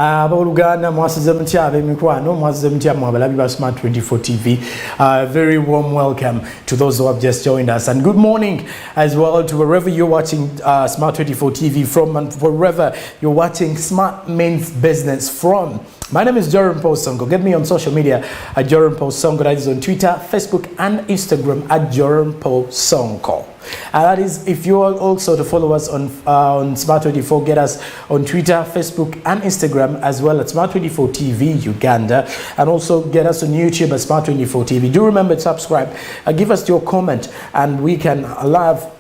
Aboluganda mwasizemtia abemikwano mwasizemtia mwabalabi ba Smart 24 TV. Very warm welcome to those who have just joined us, and good morning as well to wherever you're watching Smart 24 TV from, and wherever you're watching Smart Means Business from. My name is Jerome Paul Sonko. Get me on social media at Jerome Paul Sonko. That is on Twitter, Facebook, and Instagram at Jerome Paul Sonko. That is, if you are also to follow us on Smart 24, get us on Twitter, Facebook, and Instagram, as well as Smart 24 TV Uganda, and also get us on YouTube at Smart 24 TV. Do remember to subscribe, give us your comment, and we can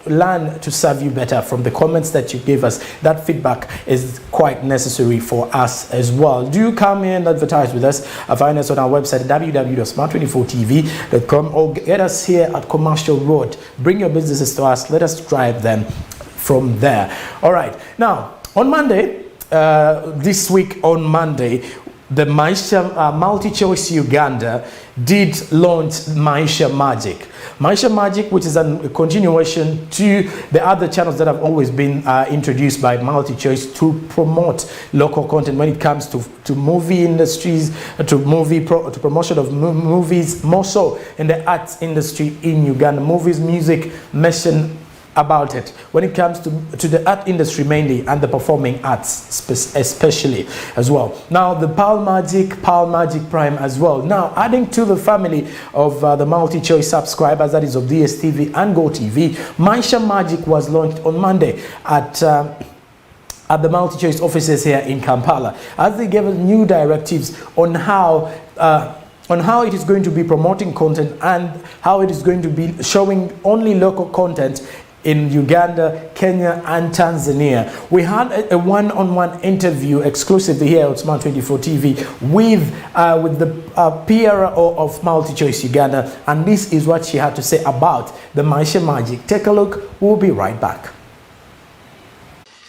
learn to serve you better from the comments that you give us. That feedback is quite necessary for us as well. Do come in and advertise with us. Find us on our website www.smart24tv.com, or get us here at Commercial Road. Bring your businesses to us. Let us drive them from there. All right. Now, on Monday, this week on Monday, the Maisha MULTICHOICE Uganda did launch Maisha Magic. Maisha Magic, which is a continuation to the other channels that have always been introduced by MULTICHOICE to promote local content when it comes to movie industries, to promotion of movies, more so in the arts industry in Uganda. Movies, music, mention about it when it comes to the art industry mainly, and the performing arts especially as well. Now the Pearl Magic Prime as well, now adding to the family of the MULTICHOICE subscribers, that is of DSTV and GoTV. Maisha Magic was launched on Monday at the MULTICHOICE offices here in Kampala, as they gave us new directives on how it is going to be promoting content and how it is going to be showing only local content in Uganda, Kenya, and Tanzania. We had a one-on-one interview exclusively here on Smart 24 TV with the PRO of MULTICHOICE Uganda, and this is what she had to say about the Maisha Magic. Take a look. We'll be right back.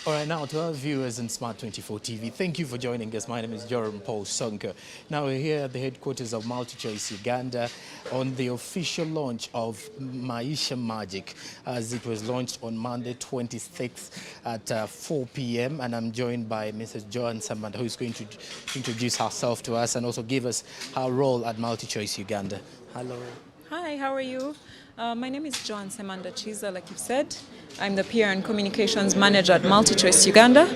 All right, now to our viewers in Smart 24 TV, thank you for joining us. My name is Jerome Paul Sonko. Now we're here at the headquarters of MULTICHOICE Uganda on the official launch of Maisha Magic, as it was launched on Monday 26th at 4 p.m. And I'm joined by Mrs. Joan Samanda, who is going to introduce herself to us and also give us her role at MULTICHOICE Uganda. Hello. Hi, how are you? My name is Joan Samanda Chiza, like you've said. I'm the PR and Communications Manager at MULTICHOICE Uganda.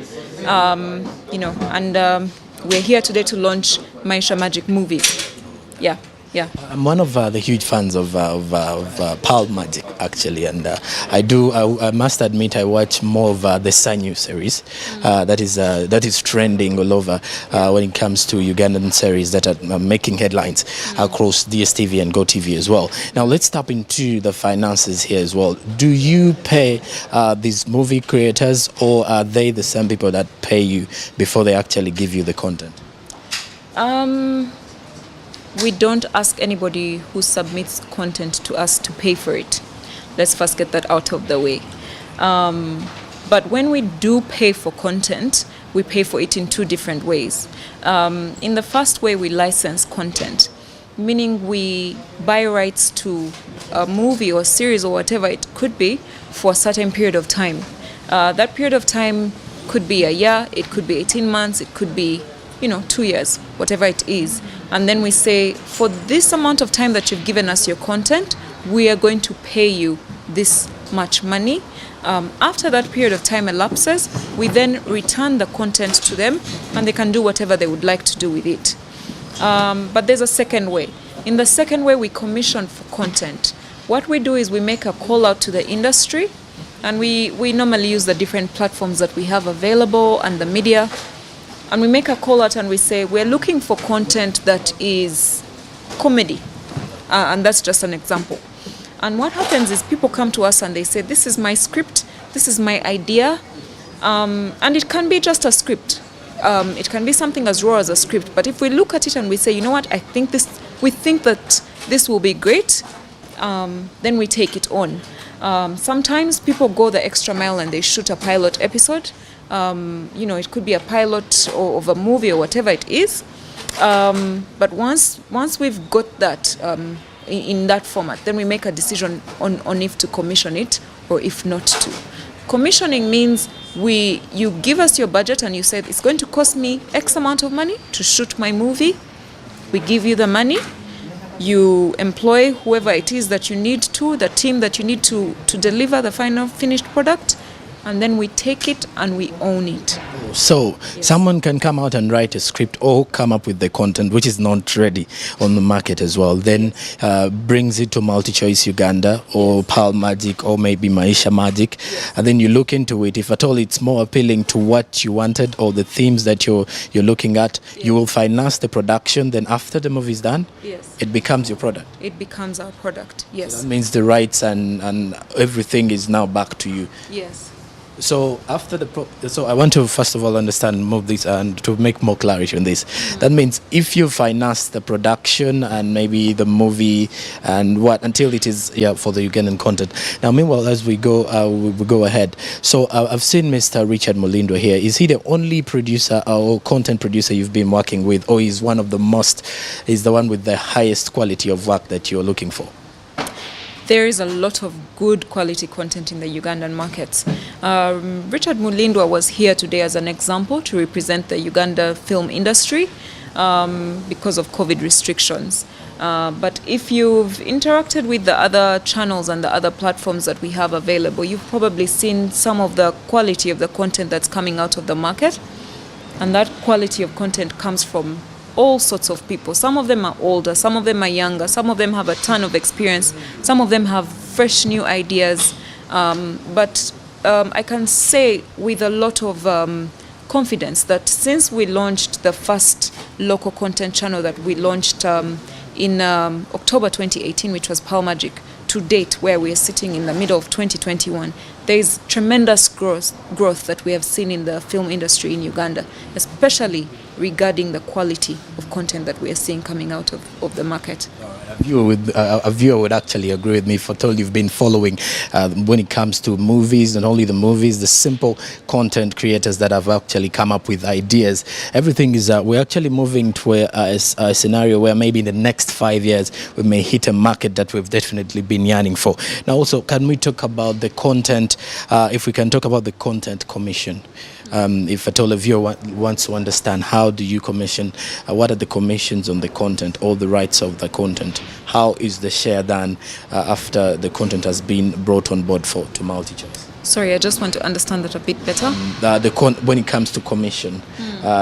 We're here today to launch Maisha Magic movies. Yeah. I'm one of the huge fans of Pearl Magic, actually, and I must admit I watch more of the Sanyu series that is trending all over when it comes to Ugandan series that are making headlines across DSTV and GoTV as well. Now let's tap into the finances here as well. Do you pay these movie creators, or are they the same people that pay you before they actually give you the content? We don't ask anybody who submits content to us to pay for it. Let's first get that out of the way. But when we do pay for content, we pay for it in two different ways. In the first way, we license content, meaning we buy rights to a movie or series or whatever it could be for a certain period of time. That period of time could be a year, it could be 18 months, it could be 2 years, whatever it is. And then we say, for this amount of time that you've given us your content, we are going to pay you this much money. After that period of time elapses, we then return the content to them, and they can do whatever they would like to do with it. But there's a second way. In the second way, we commission for content. What we do is we make a call out to the industry, and we normally use the different platforms that we have available and the media. And we make a call out and we say, we're looking for content that is comedy. And that's just an example. And what happens is people come to us and they say, this is my script, this is my idea. And it can be just a script. It can be something as raw as a script. But if we look at it and we say, you know what, we think that this will be great, then we take it on. Sometimes people go the extra mile and they shoot a pilot episode. It could be a pilot of a movie or whatever it is. But once we've got that in that format, then we make a decision on if to commission it or if not to. Commissioning means you give us your budget and you said it's going to cost me X amount of money to shoot my movie. We give you the money. You employ whoever it is that you need to, the team that you need to deliver the final finished product, and then we take it and we own it. So someone can come out and write a script or come up with the content which is not ready on the market as well, then brings it to MULTICHOICE Uganda or Pearl Magic or maybe Maisha Magic, and then you look into it. If at all it's more appealing to what you wanted or the themes that you're looking at, you will finance the production. Then after the movie is done, it becomes your product. It becomes our product. Yes. So that means the rights and everything is now back to you. Yes. So after so I want to first of all understand more of this and to make more clarity on this. That means if you finance the production and maybe the movie and what until it is for the Ugandan content. Now meanwhile as we go ahead. So I've seen Mr. Richard Mulindwa here. Is he the only producer or content producer you've been working with, or is one of the is the one with the highest quality of work that you're looking for? There is a lot of good quality content in the Ugandan markets. Richard Mulindwa was here today as an example to represent the Uganda film industry because of COVID restrictions. But if you've interacted with the other channels and the other platforms that we have available, you've probably seen some of the quality of the content that's coming out of the market. And that quality of content comes from all sorts of people. Some of them are older, some of them are younger, some of them have a ton of experience, some of them have fresh new ideas. But I can say with a lot of confidence that since we launched the first local content channel that we launched in October 2018, which was Pearl Magic, to date, where we are sitting in the middle of 2021, there is tremendous growth that we have seen in the film industry in Uganda, especially regarding the quality of content that we are seeing coming out of the market. A viewer would actually agree with me. If at all you've been following when it comes to movies, not only the movies, the simple content creators that have actually come up with ideas. Everything is we're actually moving to a scenario where maybe in the next 5 years we may hit a market that we've definitely been yearning for. Now also, can we talk about the content, if we can talk about the content commission? If at all a viewer wants to understand how do you commission, what are the commissions on the content, all the rights of the content, how is the share done after the content has been brought on board to MULTICHOICE? Sorry, I just want to understand that a bit better. When it comes to commission,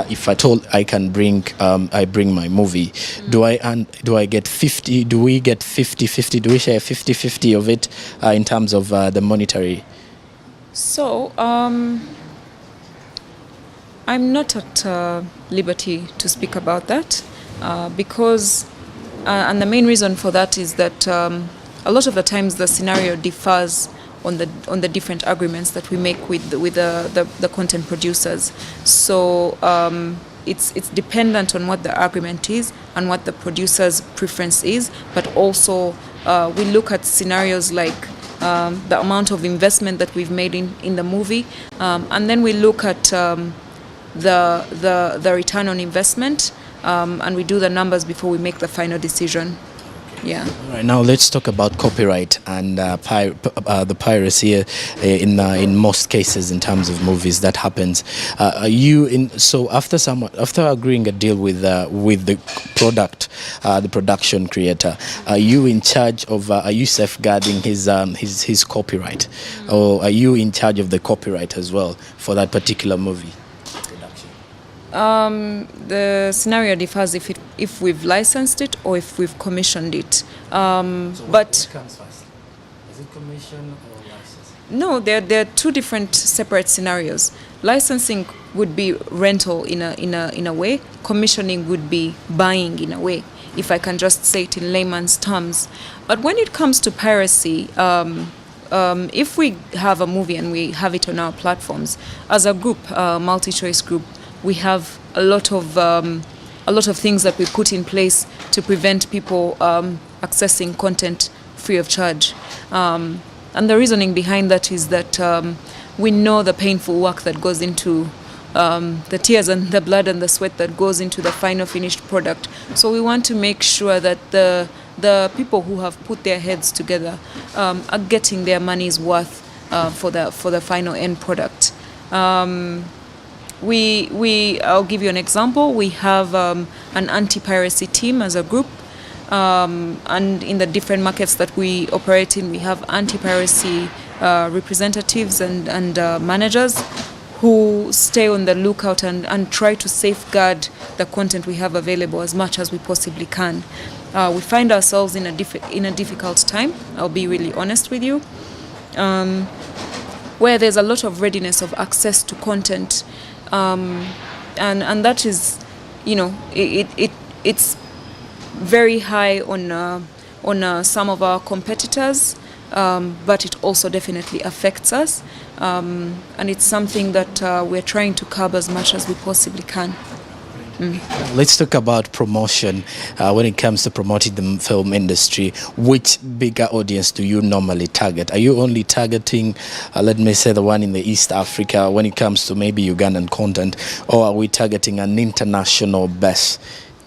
if at all I can I bring my movie, do I get 50? Do we get 50-50? Do we share 50-50 of it in terms of the monetary? So I'm not at liberty to speak about that because, and the main reason for that is that a lot of the times the scenario differs on the different agreements that we make with the content producers. So it's dependent on what the agreement is and what the producer's preference is, but also we look at scenarios like the amount of investment that we've made in the movie, and then we look at the return on investment, and we do the numbers before we make the final decision. Yeah. All right, now let's talk about copyright and the piracy in most cases in terms of movies that happens. So after agreeing a deal with the the production creator, are you in charge of are you safeguarding his copyright, or are you in charge of the copyright as well for that particular movie? The scenario differs if we've licensed it or if we've commissioned it. So what comes first? Is it commission or license? No, they're two different separate scenarios. Licensing would be rental in a way. Commissioning would be buying in a way, if I can just say it in layman's terms. But when it comes to piracy, if we have a movie and we have it on our platforms, as a group, MULTICHOICE Group, we have a lot of things that we put in place to prevent people accessing content free of charge. And the reasoning behind that is that we know the painful work that goes into the tears and the blood and the sweat that goes into the final finished product. So we want to make sure that the people who have put their heads together are getting their money's worth for the final end product. I'll give you an example. We have an anti-piracy team as a group, and in the different markets that we operate in, we have anti-piracy representatives and managers who stay on the lookout and try to safeguard the content we have available as much as we possibly can. We find ourselves in a difficult time, I'll be really honest with you, where there's a lot of readiness of access to content, and that is, it's very high on some of our competitors, but it also definitely affects us, and it's something that we're trying to curb as much as we possibly can. Let's talk about promotion. When it comes to promoting the film industry, which bigger audience do you normally target? Are you only targeting, let me say, the one in the East Africa when it comes to maybe Ugandan content, or are we targeting an international base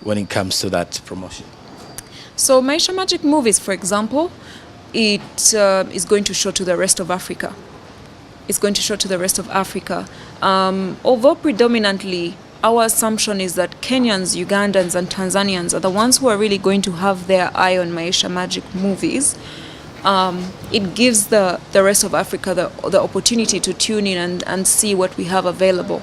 when it comes to that promotion? So Maisha Magic Movies, for example, it is going to show to the rest of Africa. It's going to show to the rest of Africa. Although predominantly our assumption is that Kenyans, Ugandans and Tanzanians are the ones who are really going to have their eye on Maisha Magic Movies, it gives the rest of Africa the opportunity to tune in and see what we have available.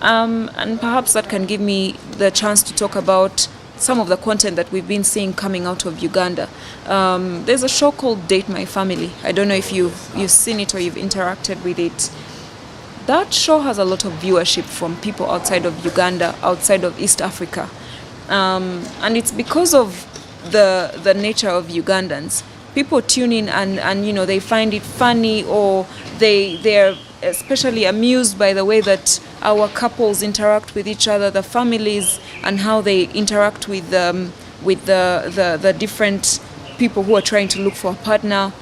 And perhaps that can give me the chance to talk about some of the content that we've been seeing coming out of Uganda. There's a show called Date My Family. I don't know if you've seen it or you've interacted with it. That show has a lot of viewership from people outside of Uganda, outside of East Africa. And it's because of the nature of Ugandans. People tune in and they find it funny, or they're especially amused by the way that our couples interact with each other, the families, and how they interact with the different people who are trying to look for a partner.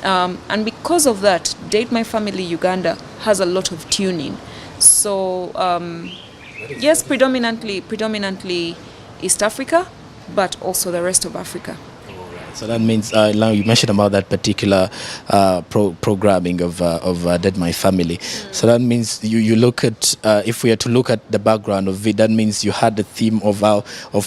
And because of that, Date My Family Uganda has a lot of tuning. So yes, predominantly East Africa, but also the rest of Africa. So that means now you mentioned about that particular programming of Dead My Family. So that means you look at, if we are to look at the background of it, that means you had the theme of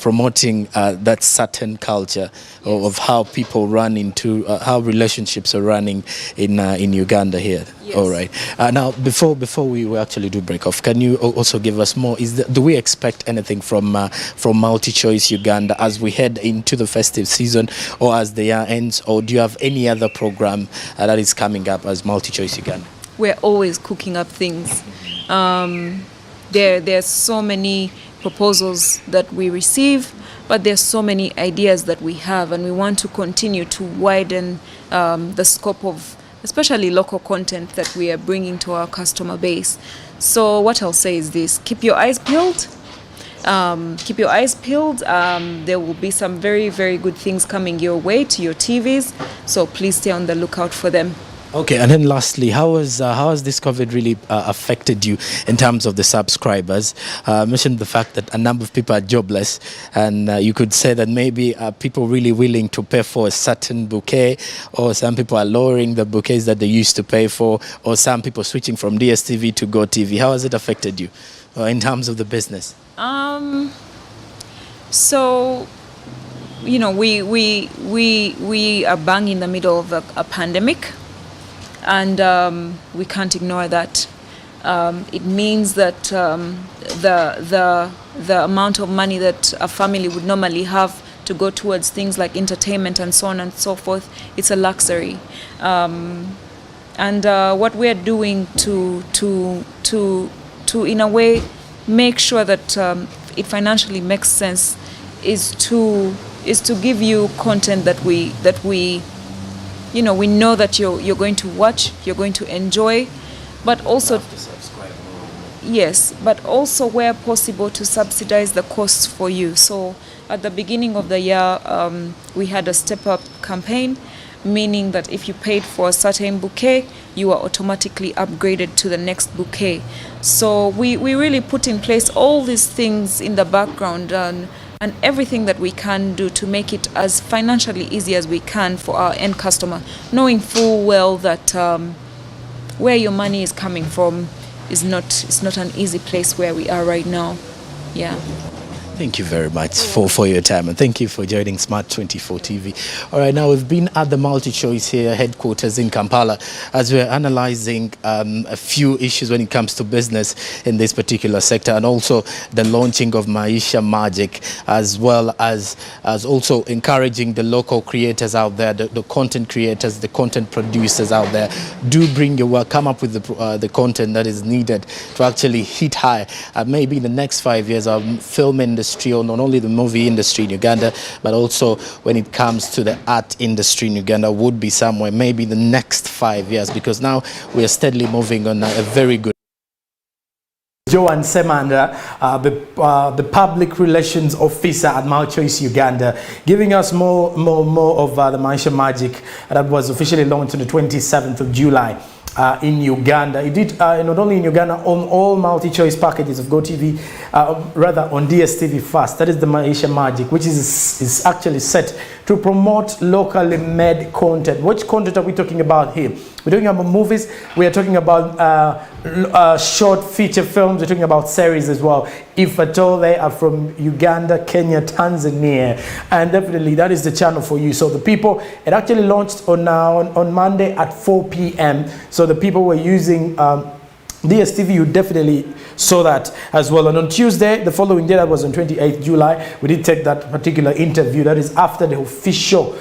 promoting that certain culture of how people run into how relationships are running in Uganda here. Yes. All right. Now before we actually do break off, can you also give us more? Do we expect anything from MULTICHOICE Uganda as we head into the festive season, or as the year ends, or do you have any other program that is coming up as MULTICHOICE Uganda? We're always cooking up things. There's so many proposals that we receive, but there's so many ideas that we have, and we want to continue to widen the scope of especially local content that we are bringing to our customer base. So what I'll say is this: keep your eyes peeled. There will be some very, very good things coming your way to your TVs, so please stay on the lookout for them. Okay, and then lastly, how has this COVID really affected you in terms of the subscribers? Mentioned the fact that a number of people are jobless, and you could say that maybe people really willing to pay for a certain bouquet, or some people are lowering the bouquets that they used to pay for, or some people switching from DSTV to GoTV. How has it affected you in terms of the business? So, we are bang in the middle of a pandemic, and we can't ignore that. It means that the amount of money that a family would normally have to go towards things like entertainment and so on and so forth, it's a luxury. And what we're doing to in a way make sure that it financially makes sense is to give you content that we know that you're going to watch, you're going to enjoy, but also yes, but also where possible to subsidize the costs for you. So at the beginning of the year, we had a step up campaign, meaning that if you paid for a certain bouquet, you are automatically upgraded to the next bouquet. So we really put in place all these things in the background and everything that we can do to make it as financially easy as we can for our end customer, knowing full well that where your money is coming from is not an easy place where we are right now. Yeah. Thank you very much for your time, and thank you for joining Smart 24 TV. All right, now we've been at the MULTICHOICE here, headquarters in Kampala, as we're analyzing a few issues when it comes to business in this particular sector, and also the launching of Maisha Magic, as well as also encouraging the local creators out there, the content creators, the content producers out there. Do bring your work, come up with the content that is needed to actually hit high. Maybe in the next 5 years, our film industry, or not only the movie industry in Uganda, but also when it comes to the art industry in Uganda, would be somewhere maybe the next 5 years, because now we are steadily moving on a very good. Joan Semanda, the public relations officer at MULTICHOICE Uganda, giving us more of the Maisha Magic that was officially launched on the 27th of July. In Uganda. It did not only in Uganda, on all MULTICHOICE packages of GoTV, rather on DSTV Fast. That is the Maisha Magic, which is actually set to promote locally made content. Which content are we talking about here? We're talking about movies, we are talking about short feature films, we're talking about series as well, if at all they are from Uganda, Kenya, Tanzania, and definitely that is the channel for you. So the people, it actually launched on Monday at 4 p.m. So the people were using DSTV, you definitely saw that as well. And on Tuesday, the following day, that was on 28th July, we did take that particular interview. That is after the official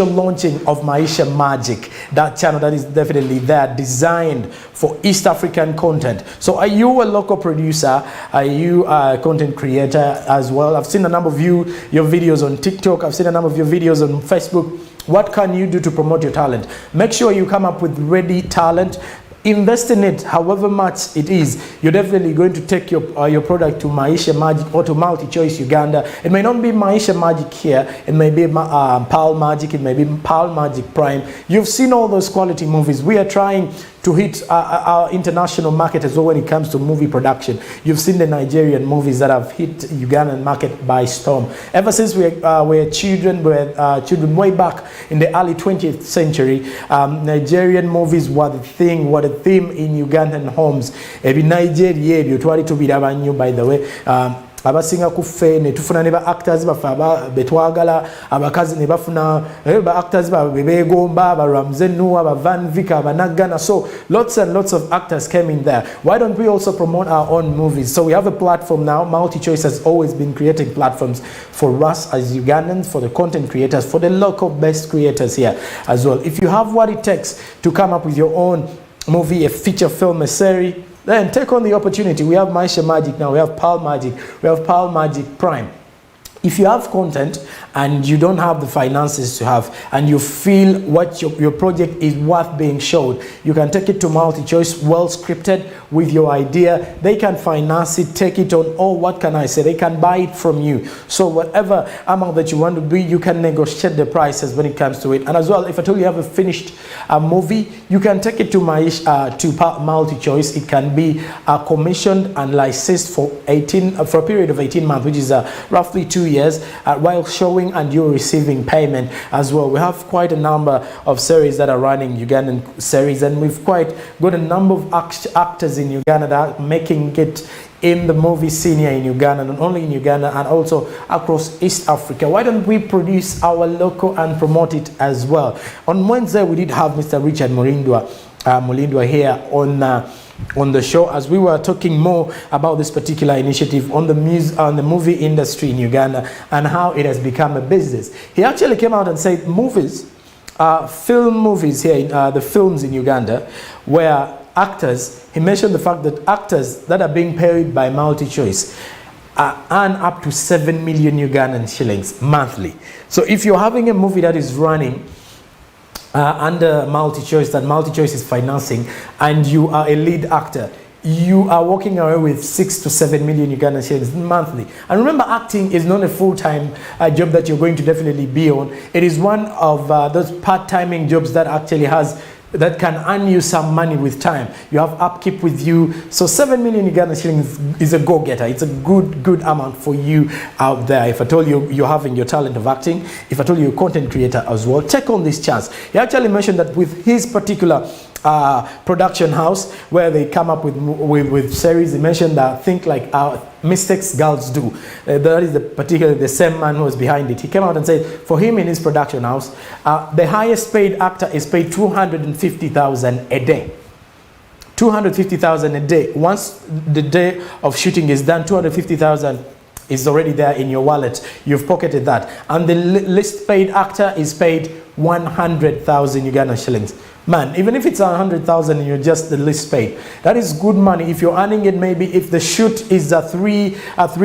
launching of Maisha Magic, that channel that is definitely there, designed for East African content. So are you a local producer? Are you a content creator as well? I've seen a number of your videos on TikTok. I've seen a number of your videos on Facebook. What can you do to promote your talent? Make sure you come up with ready talent. Invest in it, however much it is. You're definitely going to take your product to Maisha Magic or to MULTICHOICE Uganda. It may not be Maisha Magic here. It may be Pearl Magic. It may be Pearl Magic Prime. You've seen all those quality movies. We are trying to hit our international market as well when it comes to movie production. You've seen the Nigerian movies that have hit Ugandan market by storm. Ever since we were children way back in the early 20th century, Nigerian movies were the theme in Ugandan homes. Every Nigeria, you try to be by the way. Abasinga kufe ne tufuna ne ba actors bafa betwagala abakazi ne bafuna ba actors ba bebegomba ba Ramzenu ba Van Vika ba Nagana. So lots and lots of actors came in there. Why don't we also promote our own movies? So we have a platform now. MULTICHOICE has always been creating platforms for us as Ugandans, for the content creators, for the local best creators here as well. If you have what it takes to come up with your own movie, a feature film, a series, then take on the opportunity. We have Maisha Magic now. We have Pearl Magic. We have Pearl Magic Prime. If you have content and you don't have the finances to have, and you feel what your project is worth being showed, you can take it to MULTICHOICE, well scripted with your idea. They can finance it, take it on, or what can I say? They can buy it from you. So whatever amount that you want to be, you can negotiate the prices when it comes to it. And as well, if at all you have a finished movie, you can take it to MULTICHOICE. It can be commissioned and licensed for a period of 18 months, which is roughly 2 years, while showing and you're receiving payment as well. We have quite a number of series that are running, Ugandan series, and we've quite got a number of actors in Uganda that are making it in the movie scene here in Uganda, not only in Uganda and also across East Africa. Why don't we produce our local and promote it as well? On Wednesday, we did have Mr. Richard Mulindwa here on the show, as we were talking more about this particular initiative on the movie industry in Uganda and how it has become a business. He actually came out and said film movies here, the films in Uganda, where actors, he mentioned the fact that actors that are being paid by MULTICHOICE earn up to 7 million Ugandan shillings monthly. So if you're having a movie that is running under MULTICHOICE, that MULTICHOICE is financing, and you are a lead actor, you are walking away with 6 to 7 million Ugandan shillings monthly. And remember, acting is not a full-time job that you're going to definitely be on. It is one of those part-timing jobs that actually that can earn you some money with time. You have upkeep with you. So 7 million Ugandan shillings is a go-getter. It's a good amount for you out there. If I told you you're having your talent of acting, if I told you you're a content creator as well, take on this chance. He actually mentioned that with his particular production house where they come up with series. They mentioned that think like mistakes girls do. That is particularly the same man who was behind it. He came out and said for him in his production house, the highest paid actor is paid $250,000 a day. $250,000 a day. Once the day of shooting is done, $250,000 is already there in your wallet. You've pocketed that. And the least paid actor is paid 100,000 Uganda shillings. Man, even if it's 100,000 and you're just the least paid, that is good money. If you're earning it, maybe if the shoot is 3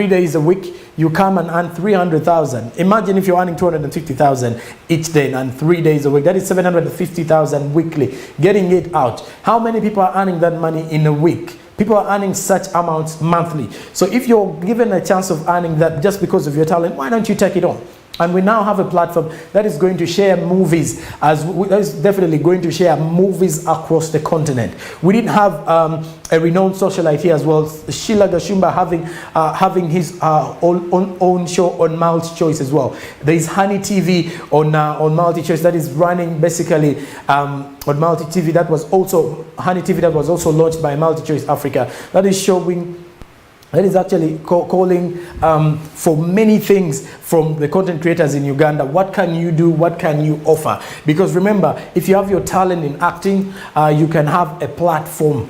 days a week, you come and earn 300,000. Imagine if you're earning 250,000 each day and 3 days a week. That is 750,000 weekly. Getting it out. How many people are earning that money in a week? People are earning such amounts monthly. So if you're given a chance of earning that just because of your talent, why don't you take it on? And we now have a platform that is going to share movies, that is definitely going to share movies across the continent. We didn't have a renowned socialite here as well, Sheila Gashumba, having his own show on MULTICHOICE as well. There is Honey TV on MULTICHOICE that is running basically on MULTITV. That was also Honey TV that was also launched by MULTICHOICE Africa. That is showing. That is actually calling for many things from the content creators in Uganda. What can you do? What can you offer? Because remember, if you have your talent in acting, you can have a platform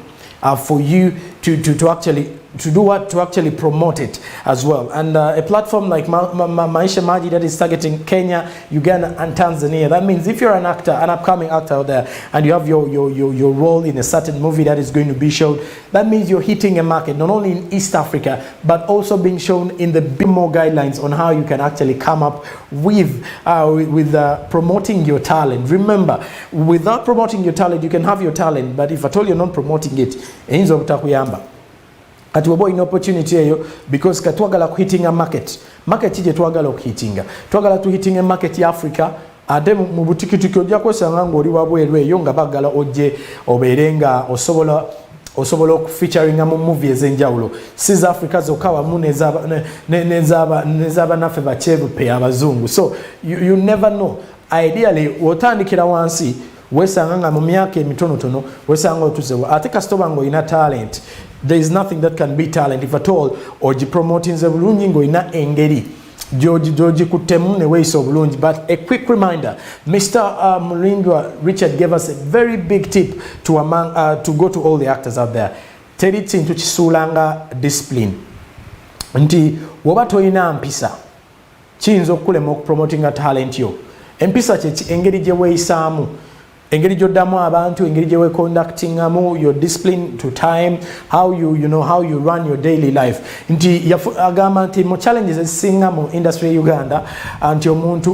for you to actually do what? To actually promote it as well. And a platform like Maisha Maji that is targeting Kenya, Uganda and Tanzania. That means if you're an actor, an upcoming actor out there, and you have your role in a certain movie that is going to be shown, that means you're hitting a market, not only in East Africa, but also being shown in the BIMO guidelines on how you can actually come up with promoting your talent. Remember, without promoting your talent, you can have your talent, but if at all you're not promoting it, kati webo ina opportunity eyo because katwagala kuhitinga market je twagala okuhitinga tuhitting market ya Africa ate mu butikitiki ojja kwesanga ng'oli wabweru eyo nga bagala ojje obeerenga osobola okufeaturinga mu movie ez'enjawulo si za Africa zokka wamu nezaba naffe bakyerupe abazungu. So you never know. Ideally wotandikira wansi wesanga nga mu myaka emitonotono wesanga otuzewo ate kasitoba ng'olina talent. There is nothing that can be talent if at all. Oji promoting the bulungi ngoina engeri. George kutemu ne weisa obulungi. But a quick reminder, Mr. Mulindwa Richard gave us a very big tip to go to all the actors out there. Teri kintu kisulanga discipline. Nti woba toyina mpisa kiyinza okukulema okupromotinga talent yo. Empisa kye engeri gye weeyisaamu. Engeri gy'oddamu abantu, engeri gye weeconductingamu, your discipline to time, how you run your daily life. Nti agamba nti mu challenges ezisinga mu industry e Uganda nti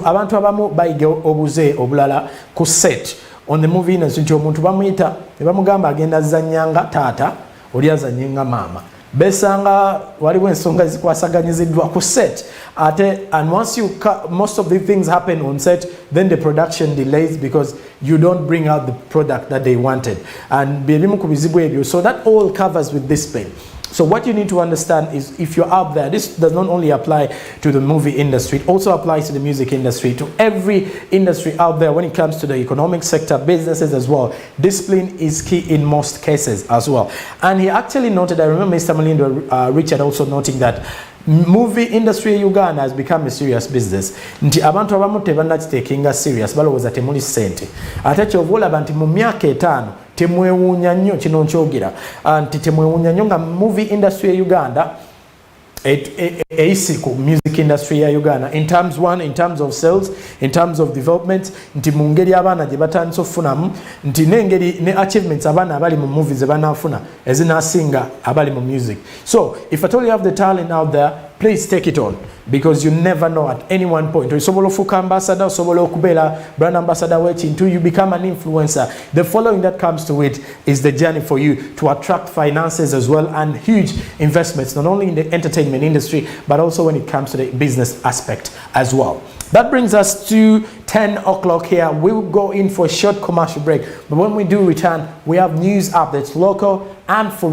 abantu abamu bayiga obuze obulala ku set on the movie industry nti omuntu bamuyita ne bamugamba agenda azannyanga taata oli azannyenga maama. Besanga waliwo ensonga zikwasaganyiziddwa ku set and once most of the things happen on set, then the production delays because you don't bring out the product that they wanted and bebimu ku bizibu ebyo. So that all covers with discipline. So what you need to understand is if you're out there, this does not only apply to the movie industry, it also applies to the music industry, to every industry out there when it comes to the economic sector, businesses as well. Discipline is key in most cases as well. And he actually noted, I remember Mr. Mulindwa Richard also noting that movie industry in Uganda has become a serious business. Nti abantu abamu tebannakiteekinga serious balowooza temuli ssente. Ate ky'ova olaba nti mu myaka 5 temwewuunya nnyo kino nkyogera nti temwewuunya nnyo nga movie industry ya Uganda eisiku music industry ya Uganda in terms of sales, in terms of development, nti mu ngeri abaana gye batandise okufunamu nti n'engeri ne achievements abaana abali mu movies ebanafuna ezinasinga abali mu music. So if at all you have the talent out there, please take it on because you never know at any one point. Osobola ofuuka ambassador, osobola okubeera brand ambassador w'ekintu, you become an influencer. The following that comes to it is the journey for you to attract finances as well and huge investments, not only in the entertainment industry, but also when it comes to the business aspect as well. That brings us to 10 o'clock here. We'll go in for a short commercial break. But when we do return, we have news updates, local and for